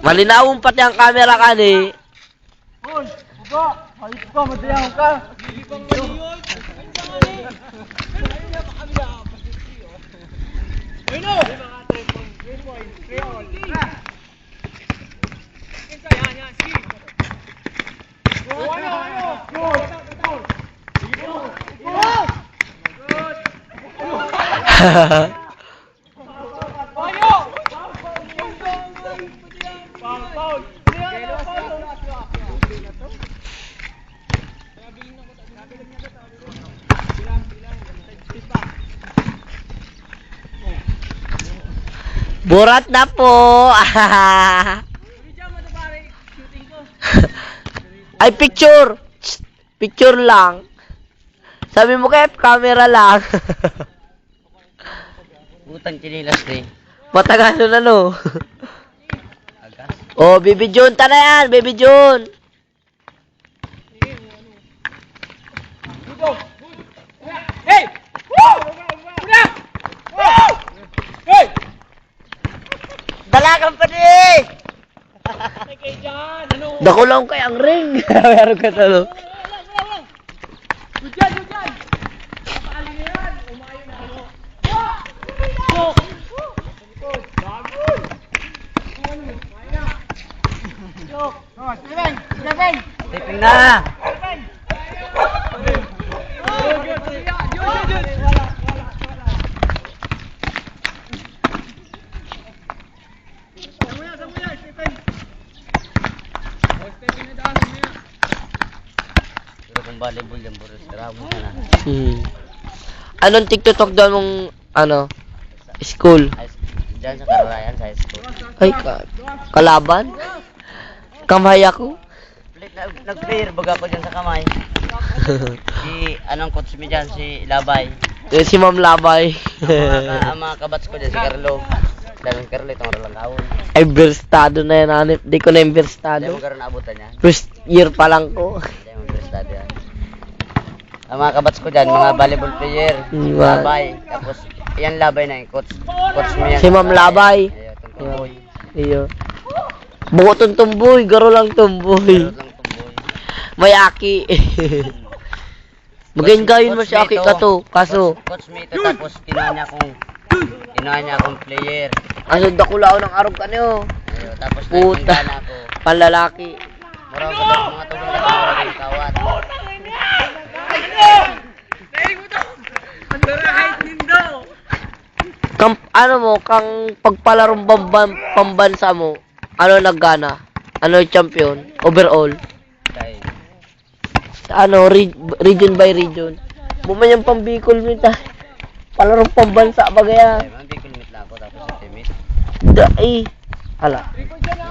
Malinawong pati ang camera ka ni. Hoy, uga! Hayop ka, madayaw ka! Burat na po. Ay, picture. Picture lang. Sabi mo kaya camera lang. Utang chinilas ni. Matagal na no. Agas. Oh, Baby June, tara yan, Baby June. Hey! Hey! Dalagang pa din. Dako lang kay ang ring. Meron ka talo. Hujan! Napakali na yan! Umayo na ano! Bagoy! Steven! Tiping na! Pero kung volleyball yan, puro saramo na. Anong TikTok doon mong, ano, school? Diyan sa Kararayan, sa high school. Ay, kalaban? Kamay ako? Nag-player baga ko dyan sa kamay. Anong coach mo dyan? Si Labay. Si Ma'am Labay. Ang mga kabats ko dyan, si Carlo. Dahil yung Carlo, itong ralang kaon. Ay, verstado na yan, hanip. Di ko na yung Hindi verstado. mo karoon naabutan niya. First year pa lang ko. Hindi mo verstado yan. Ang mga kabats ko dyan, mga volleyball player. Iwan. Labay. Tapos, yan Labay na yung coach. Coach mo yan. Si Ma'am Labay. Ayun, itong tumboy. Iyo. Bukotong tumboy, garo lang tumboy. Meron lang tumboy. May aki. Magayon mo si aki ka to, kaso. Coach mo ito, tapos kinuha niya akong player. Kaso dakulao ng arog ka niyo. Ayun, tapos Puta. natingga na ako. Panlalaki. Murang ko mga tubig na mga kawat. Ano mo, kang pagpalarong pambansa mo, ano naggana? Ano champion? Overall? Dahil, Ano, region by region? Buman yung pambikol mo ta. Palarong pambansa bagaya. ay, mga big limit lang ako, tapos sa timid. Dai. Hala.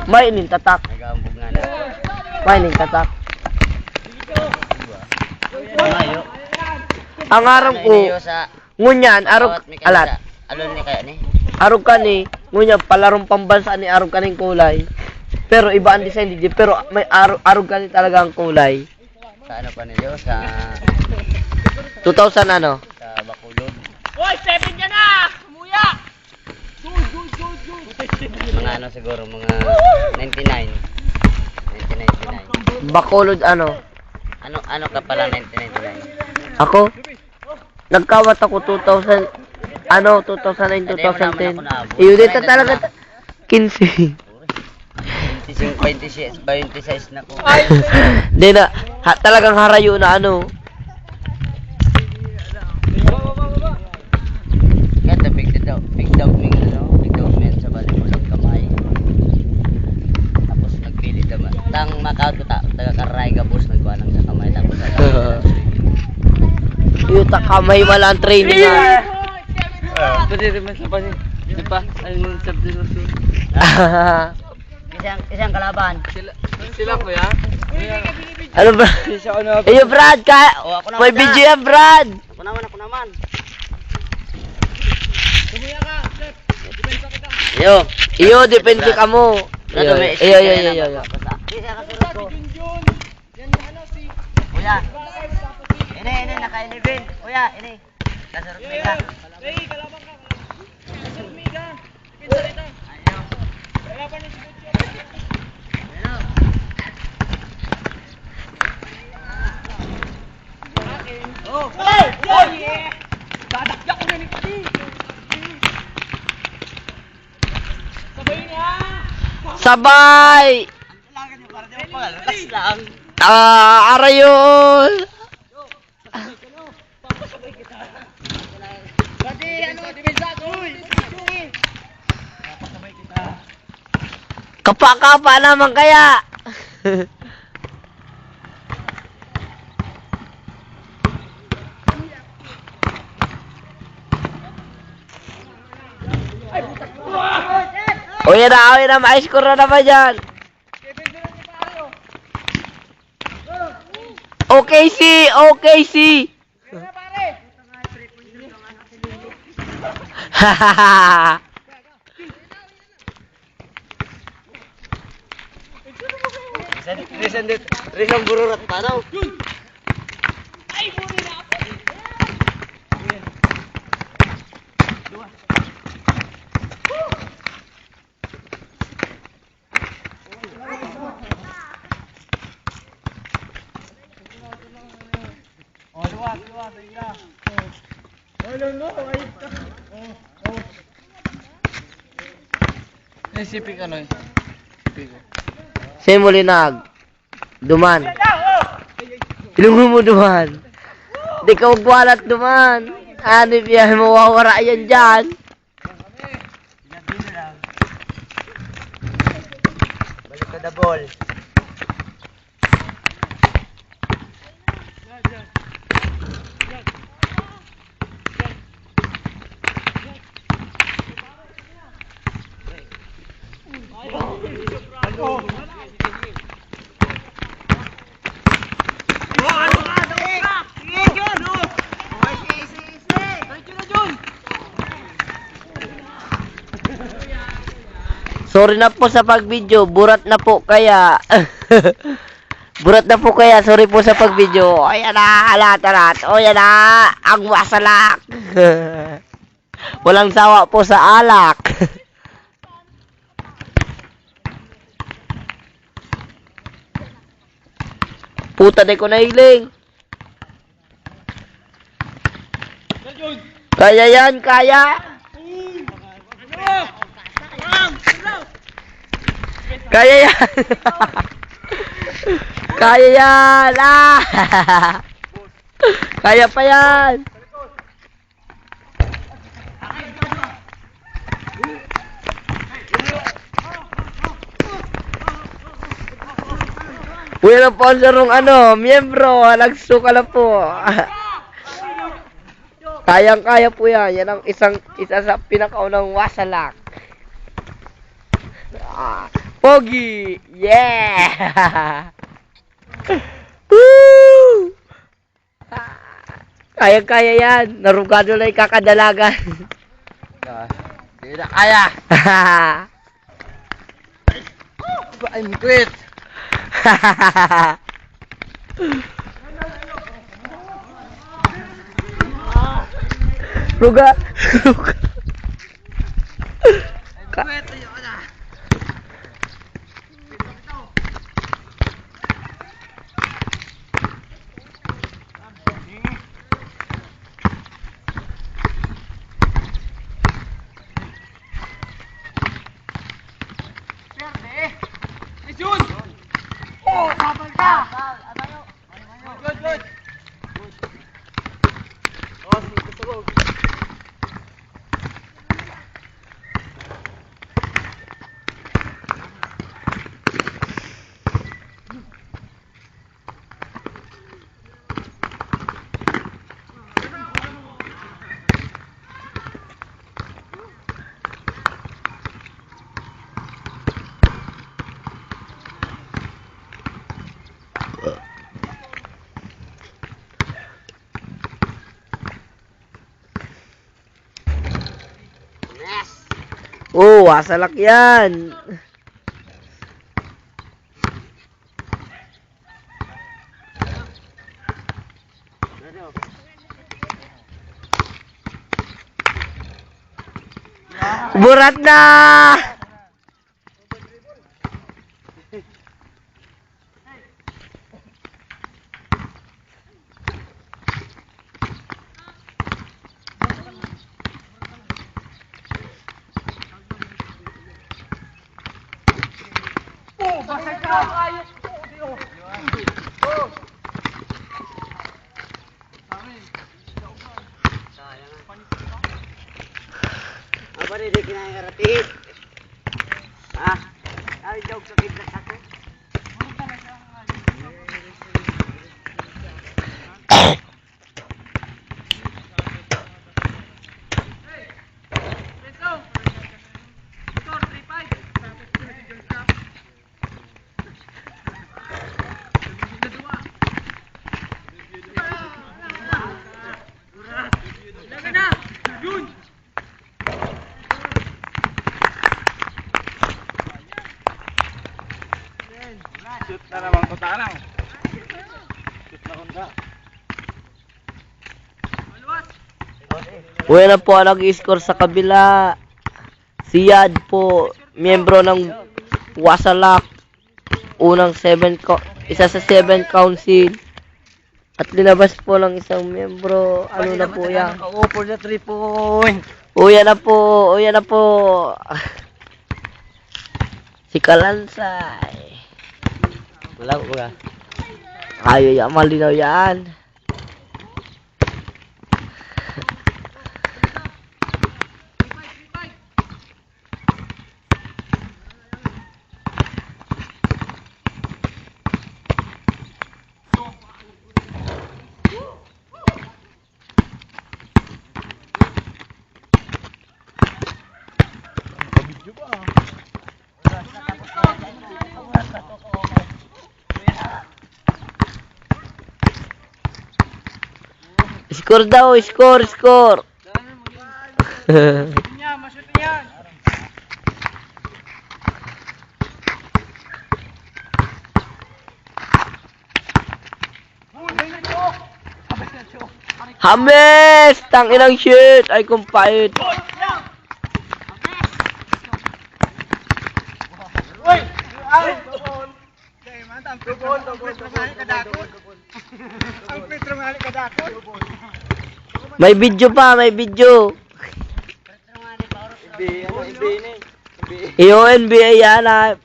May inin tatak. Nag-aambog nga na. May inin tatak. Mayo. Ang arang ko, sa ngunyan, arog, bawat mekanisa. alat. Alon ni kaya ni? Arog ka ni, ngunyan, palarong pambansa ni arog ka ning kulay. Pero iba ang design di, pero may arog ka ni talaga ang kulay. Sa ano pa niyo? Sa 2000 ano? sa Bacolod. Hoy, 7 ka na! Muya! Mga ano siguro, mga 99. 1999. Bacolod ano? Ano ka pala 1999? Ako? Nagkawat ako 2000, ano, 2009, 2010. Iyo dito talaga, 15. 26 na ko. Di na, talagang harayo na ano. Kaya big daw men sa volleyball ng kamay. Tapos nagpili naman. Tang Macau taga Karay gabos nagkuha lang sa kamay tapos Iyo ta kamay wala ang training nga. Pwede rin sa pani. Di ba? Ayun sa dinosur. Isang kalaban. Sila ko ya? Ano ba? Iyo Brad, Oh, ako naman may na. video yan Brad. Ako naman. Kumuya ka, Step! Depensa kita! Yo. Iyo, depende ka mo. Iyo, iyo. Isa ka sulat ko. Junjun! Yan yung ano si... Kuya. Ini naka-11. Kuya, ini. Kasurot Yo, ka. Ray, kalaban ka! Kasal Miga! Depensa kita! Ayaw. Kalaban ni si Junjun! Sabay! Relax lang. Arayol! Pati ano, depensa, uy! Pasabay kita. Kapa-kapa naman kaya! O yan na, ma-score na naman yan. OKC, OKC. Kaya pare! Hahaha. Rizang bururat pa daw. Ay, buri na ako! Oh, luwas, sige na. Oh, no, ayos ka. Oh. Sipik ano eh? Sipik ko. Simulinag. Duman. Ilungo mo duman. Di ka magwalat duman. Ano yan, mawawara yan dyan. Balik ko the ball. Sorry na po sa pag-video. Burat na po kaya. Burat na po kaya. Sorry po sa pag-video. O yan na. Alat. O yan na. Ang wasalak. Walang sawa po sa alak. Puta de ko nahiling. Kaya yan, kaya. Kaya yan. Kaya yan. Kaya pa yan. Walang sponsor ng miyembro. Nagsuka lang po. Kayang-kaya po yan. Yan ang isa sa pinakaunang wasalak. Pogi! Yeah! Woo! Kayang-kaya yan. Narugado na yung kakadalagan. Hindi na kaya. I'm quit. Ruga. Oh, sabal ka! Good. Oh, wasalak yan. Burat na! Basag ka! Ayos! Apa rin, di kinangaratit. Ah, ay, joke sa kita sa akin. Shoot na naman ko tanang. Shoot na kontra. Uy na po ang nag-score sa kabila. Si Yad po, miyembro ng Wasalak. Isa sa 7 council. At linabas po ng isang miyembro. Ano na po yan? Nakaupo na 3 point. Uy na po, uy na po. Si Kalansay. Wala ko ba? Ayaw yan, malinaw yan. Score daw, score. Niya, mashoot yan. Hames! Tang inang shit! Ay kumpait. Uy! Ay! Okay, manta, ang Petro ngali kadakot. Ang Petro ngali kadakot. May video pa, may video. NBA yan ah.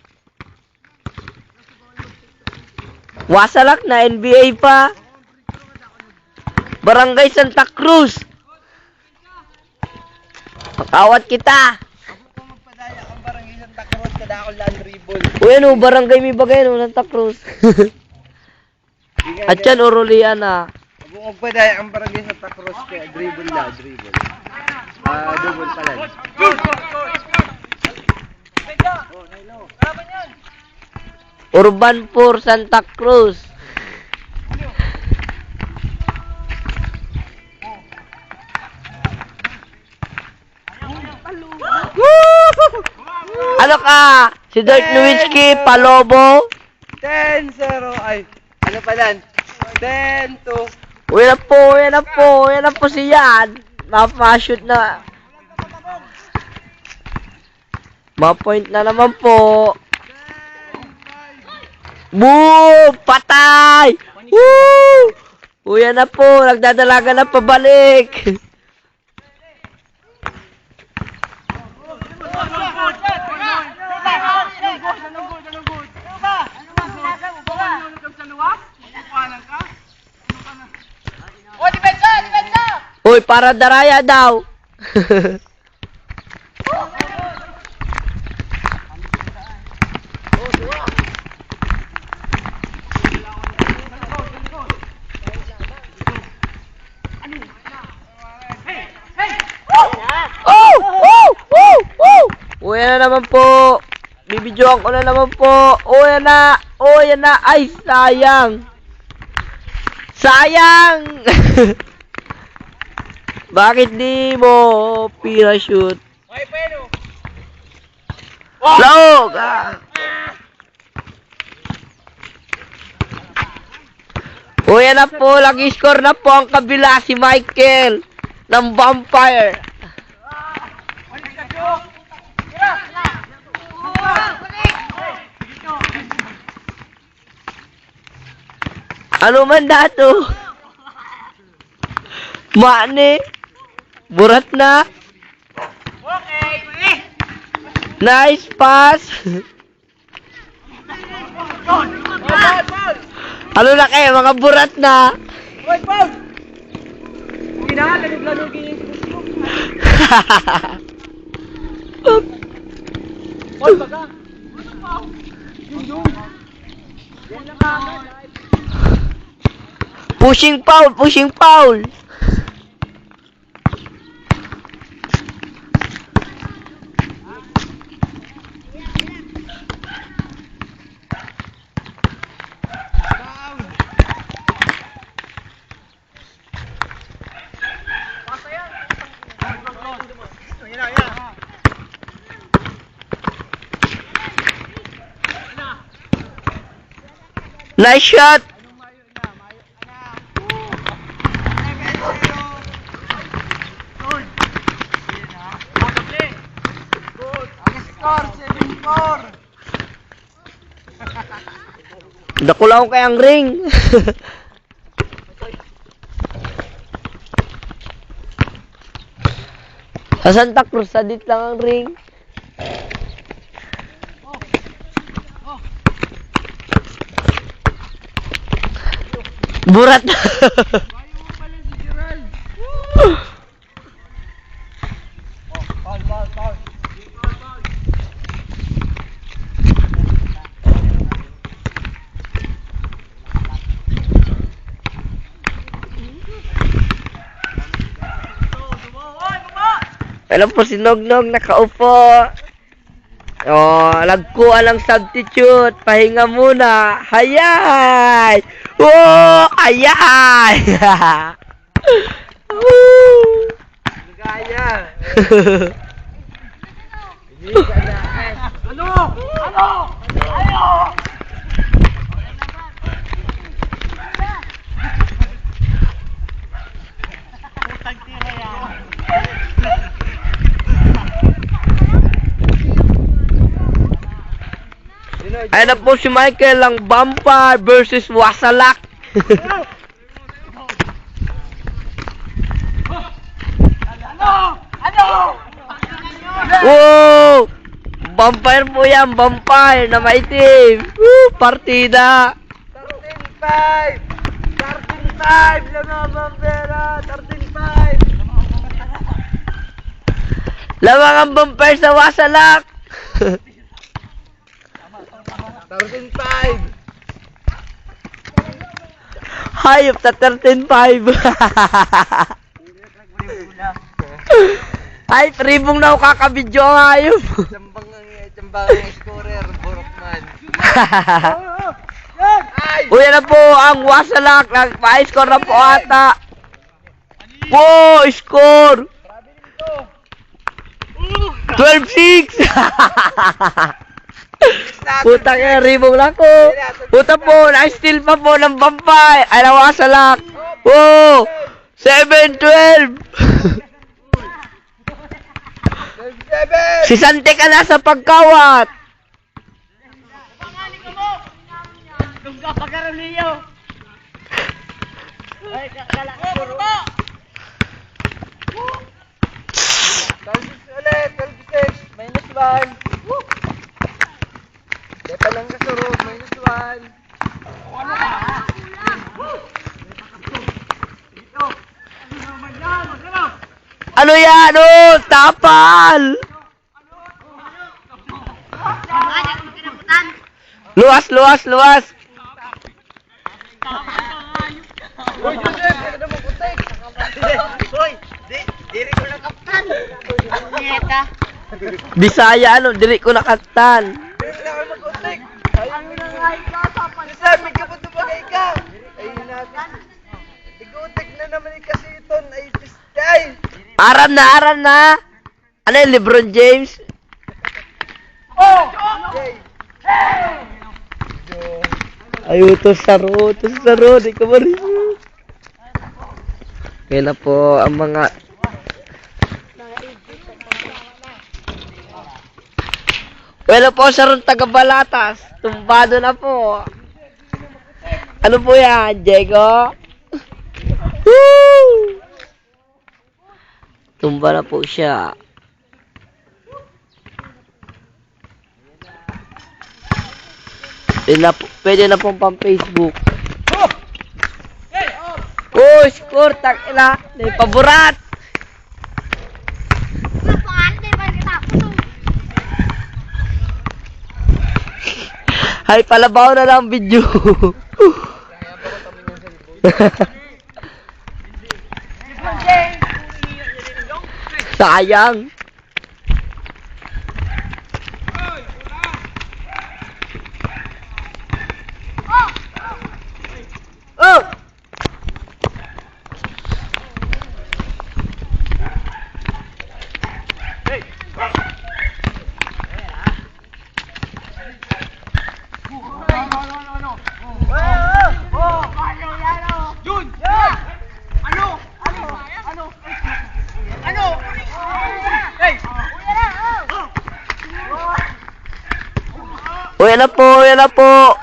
Wasalak na NBA pa. Barangay Santa Cruz. Pakawat kita. Kung magpadaya ang barangay Santa Cruz, kadakot lang dribble. Uy ano, barangay may bagay no, Santa Cruz. At yan, Urulian ah. Kung magpadaya ang barangay Santa Cruz, kaya dribble na, dribble. Double pala. Urban 4 Santa Cruz. Ano ka? Si Dirk Nowitzki, Palobo. 10-0, ay, ano pa yan? 10-2. Uy na po si Yan. Ma-shoot na. Ma-point na naman po. Boom! Patay! Woo! Uy na po, nagdadalaga na pabalik. Uy, para daraya daw. Uy na naman po. Bibidyoan ko na naman po. Uy na. Ay, sayang. Sayang! Bakit di mo pina-shoot? Ay, pero! Log! Uy, na po. Lagi-score na po ang kabila si Michael ng Vampire. Ano man dato? Mane? Burat na? Okay! Nice pass! Ano na kayo, mga burat na? Wait, Paul! Ginalanog-lanogin yung Paul, baga! Pushing foul, pushing foul. Nice shot. Nakulaw kayang ring. Sa Santa Cruz, sadit lang ang ring. Burat. Alam po si Nognog nakaupo. Oh, lagkuan ang substitute. Pahinga muna. Hayay! Oh, hayay! Woo! Gaya! Ano? Ayo! Putang tira yan. Ayan na po si Michael ang Vampire versus Wasalak. Ano? Wow! Vampire po yan, vampire na maitim. Woo! Partida. 13-5! 13-5! Lamang pera! 13-5! Lamang ang vampire sa Wasalak. 13-5! Hayop sa 13-5. Ay, tribong na ako kakabidyo ang hayop. Tsambang ang scorer, Borokman. Ay! Uy, na po ang Wasalak. Nagpa-score na po ata. Wow, score. 12-6. Puta ka, ribong lang ko. Puta po, na-steal pa po ng vampire. Ay, na Wasalak. Wow, 7-12. Si Sante ka na sa pagkawat. Tungga pagkaroon niyo! Ay, kala ko puro. 12 ulit, 12-6, minus 1. Deta lang kasurod, minus 1. Ano yan? Oh, tapal. Luwas, luwas, luwas. Uy, Joseph, hindi mo putik. Uy, diri ko lang kaptan. Nieta. Bisaya, ano, dili ko nakatan. Diri na ako mag-putik. Ano na nga ikaw sa Joseph, may kapatubagay ka. Ayun natin. Igutik na naman kasi ito. Ay, pistay. Aram na, aram na. Ano yung Lebron James? Oh! Jay. Ay, utos saro, di ka marin. Kaya na po ang mga... Wala po sarong taga-Balatas. Tumbado na po. Ano po yan, Diego? Woo! Tumba na po siya. Pwede na pong pang Facebook. Oh, score, takila. May paborat. Hay, palabaw na lang video. Sayang. Oh! O, yan na po, yan na po.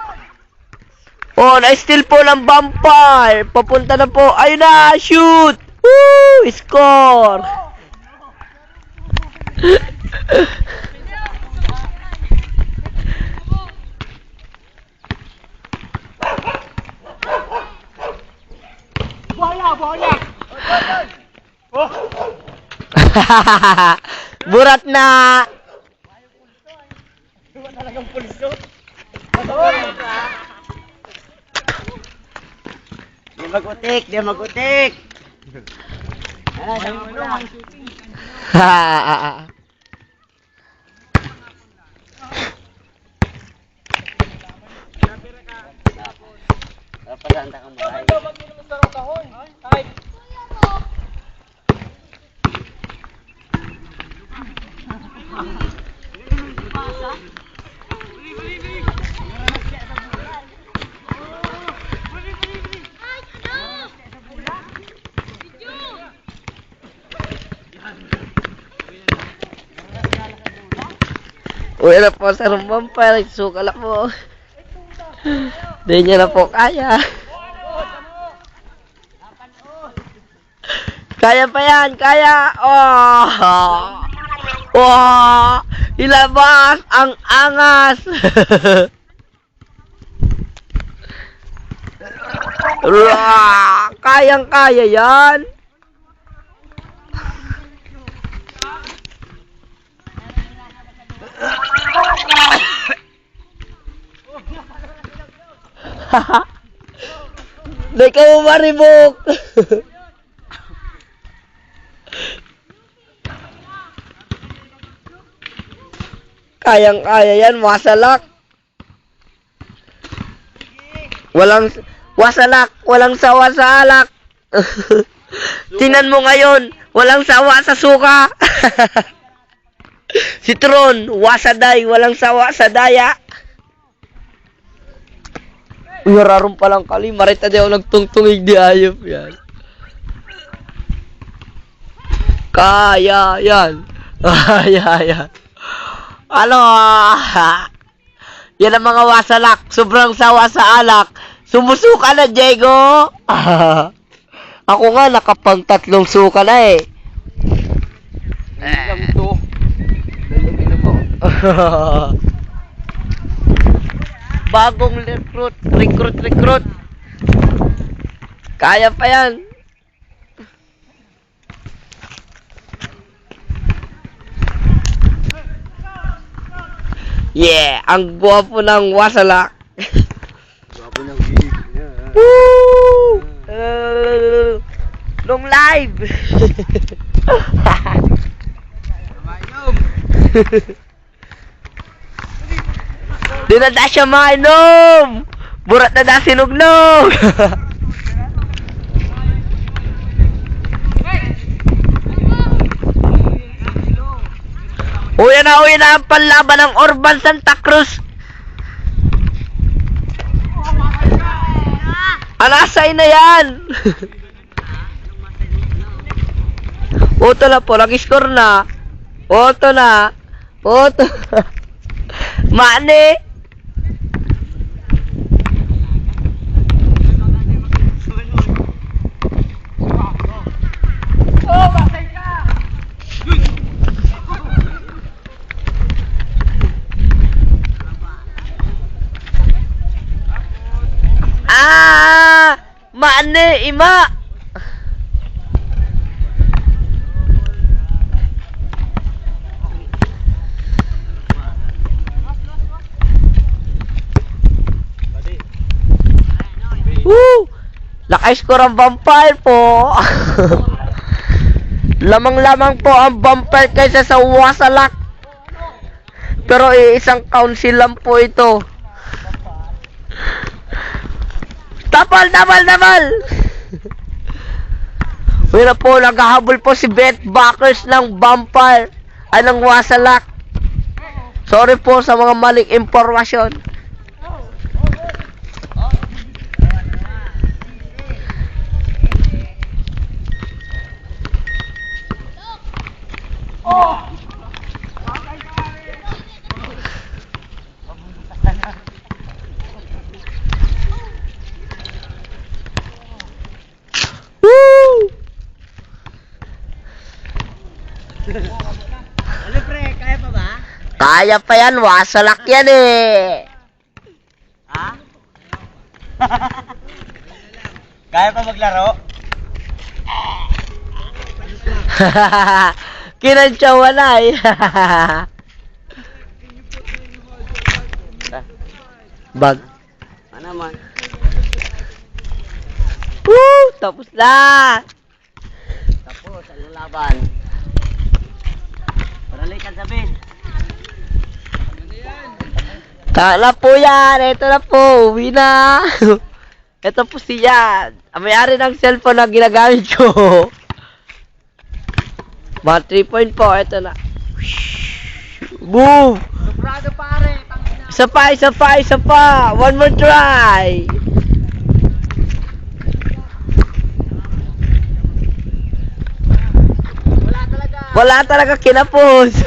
Oh, na-steal po ng vampire. Papunta na po. Ayun na, shoot! Woo! Score! Burat na! Di magutik, di magutik. Sabi mo lang. Napaganda kang bahay. Uy na po sa vampire. Suka lang po. Di niya na po kaya. Kaya pa yan, kaya. Oh! Oh! Ilabas ang angas. Kayang-kaya yan. Di ka mo maribok. Kayang-kaya yan, wasalak. Wasalak, walang sawa sa alak. Tinan mo ngayon, walang sawa sa suka. Si Tron, wasaday, walang sawa sa daya. Uy, raron palang kali, marita di ako nagtungtungig di ayop yan. Kaya yan. Kaya yan. Ano? Yan ang mga wasalak. Sobrang sawa sa alak. Sumusuka na, Diego. Ako nga, nakapang 3 suka na eh. Bagong recruit. Kaya pa yan. Yeah, ang gwapo ng wasalak. Gwapo ng big. Woo! Long live. Di na da siya mainom. Burat na da sinugnog. Uy na ang panlaban ng Orban Santa Cruz. Alasay na yan. Oto na po, nag-score na. Oto na. Mane. Maane, ima! Woo! Naka-score ang vampire po. Lamang-lamang po ang vampire kaysa sa wasalak. Pero isang council lang po ito. Tapal! Wala po, naghahabol po si Beth Backers ng vampire. Ay, ng wasalak. Sorry po sa mga maling impormasyon. Woo! Ano pre, kaya pa ba? Kaya pa yan, wasalak yan eh. Ha? Kaya pa maglaro? Kinantsawa na eh. Bag. Ano man? Woo! Tapos na! Tapos, ano laban? Paralikan sabihin. Tala po yan! Ito na po! Uwi na! Ito po siya! Ang may-ari ng cellphone na ginagamit ko. Mga 3 point po. Ito na. Boom! Sobrado pare! Isa pa! One more try! Wala talaga kinapos!